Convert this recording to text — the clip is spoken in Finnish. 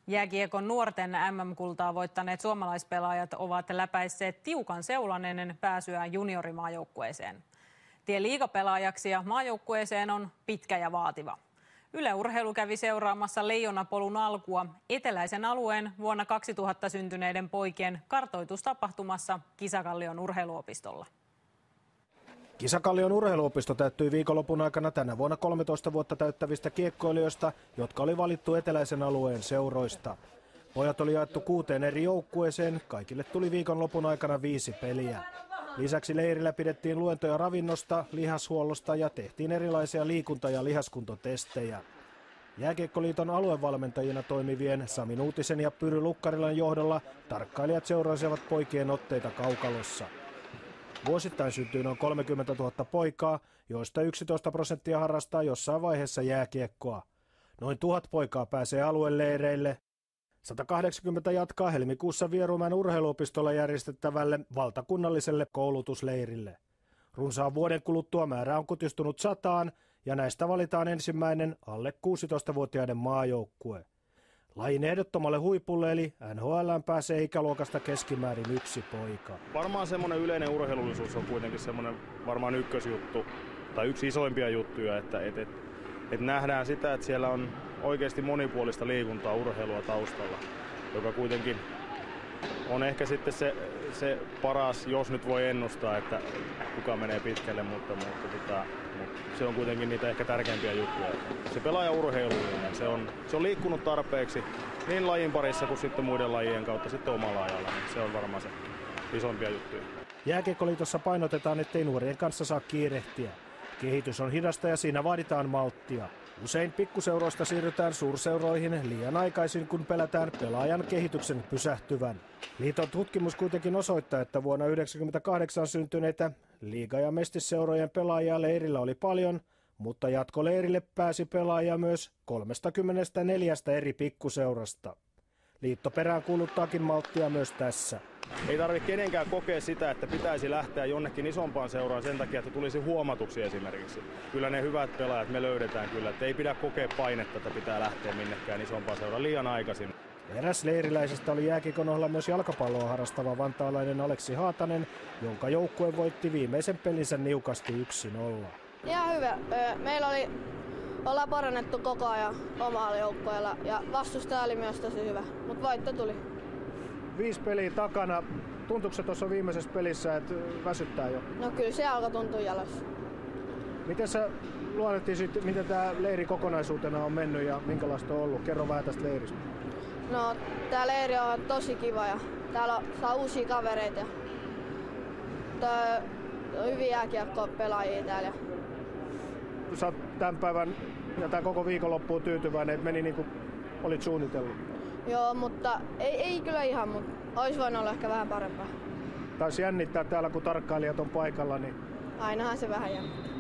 Jääkiekon nuorten MM-kultaa voittaneet suomalaispelaajat ovat läpäisseet tiukan seulan ennen pääsyään juniorimaajoukkueeseen. Tie liigapelaajaksi ja maajoukkueeseen on pitkä ja vaativa. Yle Urheilu kävi seuraamassa Leijonapolun alkua eteläisen alueen vuonna 2000 syntyneiden poikien kartoitustapahtumassa Kisakallion urheiluopistolla. Kisakallion urheiluopisto täyttyi viikonlopun aikana tänä vuonna 13 vuotta täyttävistä kiekkoilijoista, jotka oli valittu eteläisen alueen seuroista. Pojat oli jaettu 6 eri joukkueeseen, kaikille tuli viikonlopun aikana 5 peliä. Lisäksi leirillä pidettiin luentoja ravinnosta, lihashuollosta ja tehtiin erilaisia liikunta- ja lihaskuntotestejä. Jääkiekkoliiton aluevalmentajina toimivien Sami Nuutisen ja Pyry Lukkarilan johdolla tarkkailijat seurasivat poikien otteita kaukalossa. Vuosittain syntyy noin 30 000 poikaa, joista 11% harrastaa jossain vaiheessa jääkiekkoa. Noin 1000 poikaa pääsee alueleireille. 180 jatkaa helmikuussa Vierumäen urheiluopistolla järjestettävälle valtakunnalliselle koulutusleirille. Runsaan vuoden kuluttua määrä on kutistunut 100 ja näistä valitaan ensimmäinen alle 16-vuotiaiden maajoukkue. Lajin ehdottomalle huipulle eli NHL:ään pääsee ikäluokasta keskimäärin 1 poika. Varmaan semmoinen yleinen urheilullisuus on kuitenkin semmoinen varmaan ykkösjuttu tai yksi isoimpia juttuja, että nähdään sitä, että siellä on oikeasti monipuolista liikuntaa, urheilua taustalla, joka kuitenkin on ehkä sitten se paras, jos nyt voi ennustaa, että kuka menee pitkälle, mutta se on kuitenkin niitä ehkä tärkeimpiä juttuja. Se pelaajaurheilullinen, se on liikkunut tarpeeksi niin lajin parissa kuin sitten muiden lajien kautta sitten omalla ajalla, niin se on varmaan se isompia juttuja. Jääkiekkoliitossa painotetaan, ettei nuorien kanssa saa kiirehtiä. Kehitys on hidasta ja siinä vaaditaan malttia. Usein pikkuseuroista siirrytään suurseuroihin liian aikaisin, kun pelätään pelaajan kehityksen pysähtyvän. Liiton tutkimus kuitenkin osoittaa, että vuonna 1998 syntyneitä liiga- ja mestisseurojen pelaajia leirillä oli paljon, mutta jatkoleirille pääsi pelaajia myös 34 eri pikkuseurasta. Liitto peräänkuuluttaakin malttia myös tässä. Ei tarvitse kenenkään kokea sitä, että pitäisi lähteä jonnekin isompaan seuraan sen takia, että tulisi huomatuksi esimerkiksi. Kyllä ne hyvät pelaajat me löydetään kyllä, että ei pidä kokea painetta, että pitää lähteä minnekään isompaan seuraan liian aikaisin. Eräs leiriläisistä oli jääkiekon ohella myös jalkapalloa harrastava vantaalainen Aleksi Haatanen, jonka joukkue voitti viimeisen pelinsä niukasti 1-0. Ihan hyvä. Meillä ollaan parannettu koko ajan omalla joukkueella ja vastustaja oli myös tosi hyvä, mutta voitto tuli. 5 peliä takana. Tuntuuko se tuossa viimeisessä pelissä, että väsyttää jo? No kyllä se alkoi tuntua jalossa. Miten sä luonnehtisit, miten tämä leiri kokonaisuutena on mennyt ja minkälaista on ollut? Kerro vähän tästä leiristä. No tää leiri on tosi kiva ja täällä saa uusia kavereita. Tää on hyviä jääkiekko-pelaajia täällä. Sä oot tämän päivän ja tämän koko viikonloppuun tyytyväinen, että meni niin kuin olit suunnitellut? Joo, mutta ei kyllä ihan, mutta olisi voinut olla ehkä vähän parempaa. Taisi jännittää täällä, kun tarkkailijat on paikalla. Niin ainahan se vähän jännittää.